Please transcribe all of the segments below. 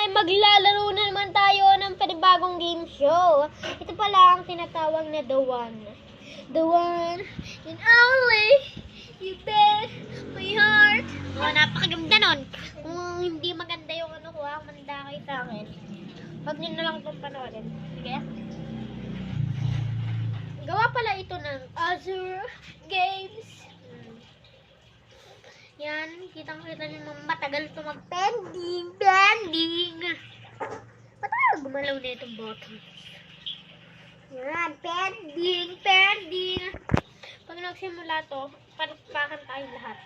ay maglalaro na naman tayo ng panibagong game show. Ito pala ang tinatawag na The One. The One and only you bet my heart. Oh, napakaganda nun. Kung hindi maganda yung ano ko, manda kayo sa akin. Huwag nyo na lang itong panoorin. Sige. Gawa pala ito ng Azure Games. Yan, kitang-kita nyo matagal ito mag-pending. Matagal gumalaw na itong button. Yan, pending. Pag nagsimula to, palakpakan tayo lahat.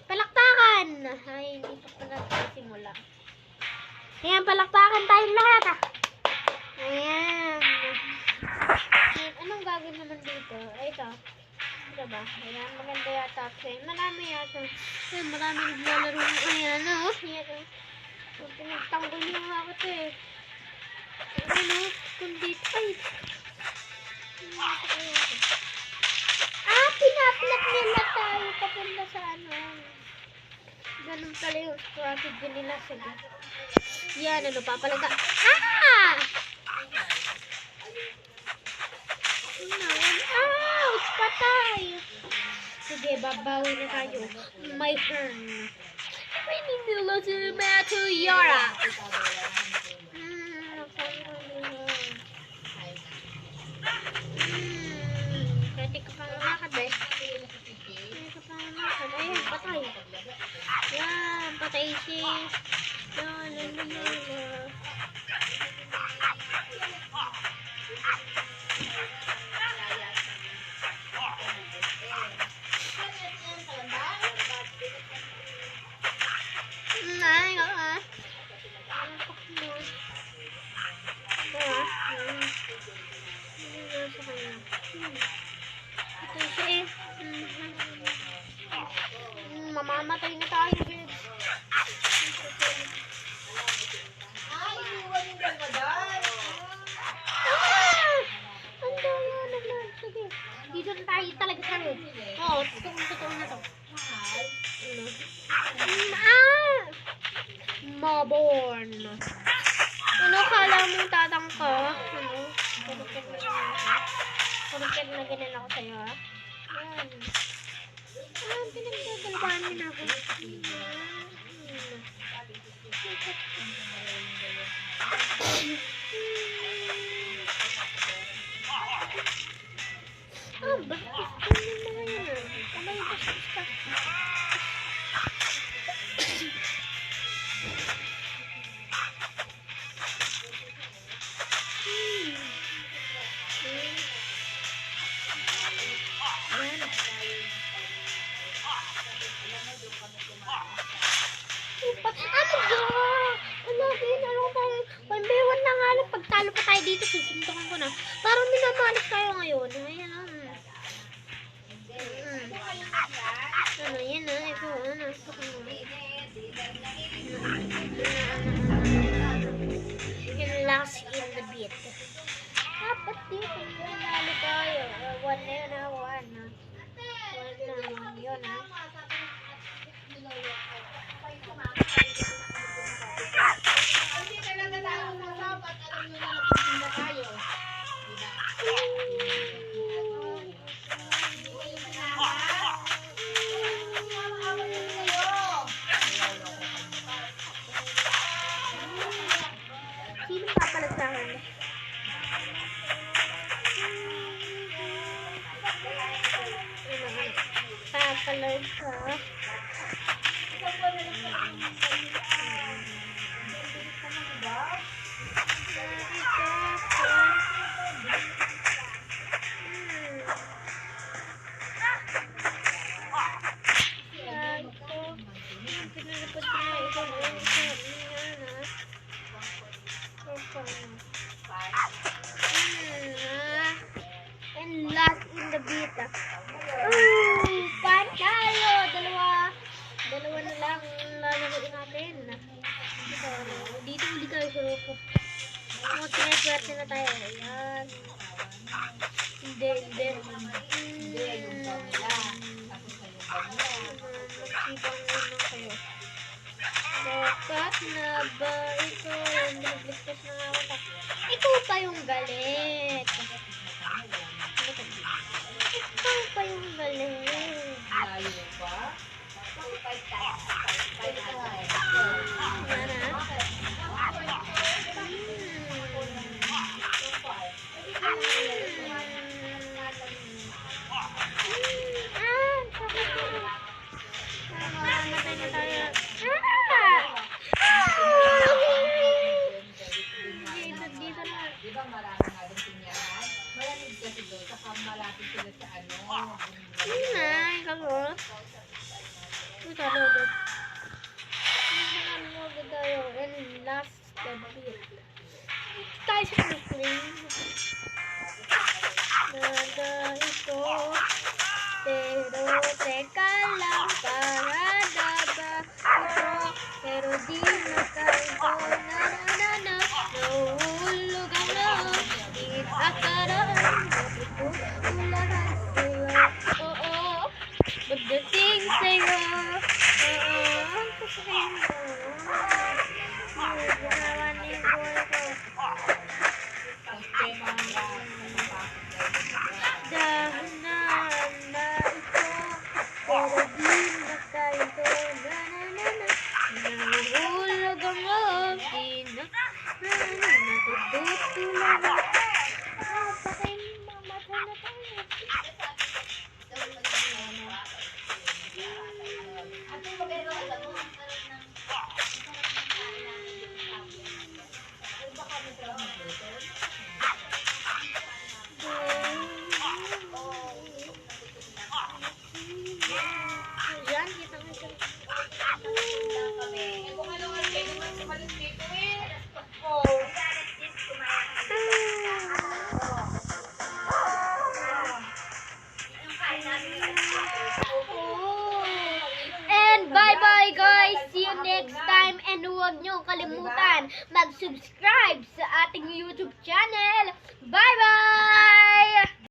Palakpakan! Ay, hindi pa pala nagsimula. Ayan, palakpakan tayo lahat. Ayan. Anong gagawin naman dito? Ay, ito. Ito ba? Ayan, maganda yata. Marami yata. Ayan, marami naglalaro. Ayan, oh. Ayan, oh. Pinagtanggol niyo nga ako ito eh. Ayan, oh. Kundi, ay. Pinaplat nila tayo papunta sa ano. Ganun pala yung strategy nila. Sige. Yan, ano, papalaga. Ouch! Patay! Sige, babawi na tayo. My turn. Winning the loser to Yara. Pwede ka pang lakad eh. Ayan, patay. Yan, patay si... Mamamatay na tayo, kids. Ay, iniwan yung gagawin. Ang daya naman. Sige. Dito na tayo talaga sa road. Oo, totoo na to. Maborn. Ano kala mo tatang ka? Ano? Kurukit na ganyan ako sa'yo, ha? Yan. Pinagdadalbanin ako. Bakit gusto mo na yun? Kamay bastos ka. Pagtalo pa tayo dito, susuntukan ko na. Parang minamalis tayo ngayon. Ayan, ano, yan na. Ito, ano. Last in the beat. Dapat dito, minalo tayo. One na yun, ha. One na yun, ha. Sino papalag sa akin? Papalag sa... And last in the beat. Panalo! Dalawa na lang lalaroin natin. Dito uli tayo sa roof. Tinaswerte na tayo. Ayan. Hindi. Magsibang naman kayo. Sapat na ba ito? Nagligtas na nga ako. Ikaw pa yung galit. Ikaw pa yung galit. Layo pa. Yan na. Mamatay na tayo. Dito na. Di ba marami nga doon tinyahan? Malamig kasi doon, saka malapit sila sa ano. Yun na, ikaw mo. Ito, logo. Logo tayo. And last the bit. Tayo sa screen. Nada ito. Pero teka lang, parada ba ito? Pero di makaito. Na. Nahulog ang loob. Di akaroon. Natutulahan sa'yo. Oo. Pagdating sa'yo. Oo. Ang kasakin mo. Ginawa ni boy ko. Dahanan na ito. Pero di makaito. Na. Nahulog ang loob. Di na. Natutulahan. Patay mo. Matay na tayo. Yan, kita nga siya. Kung ano nga kayo naman sumalit dito eh. And bye-bye guys! See you next time and huwag niyo kalimutan mag-subscribe sa ating YouTube channel. Bye-bye!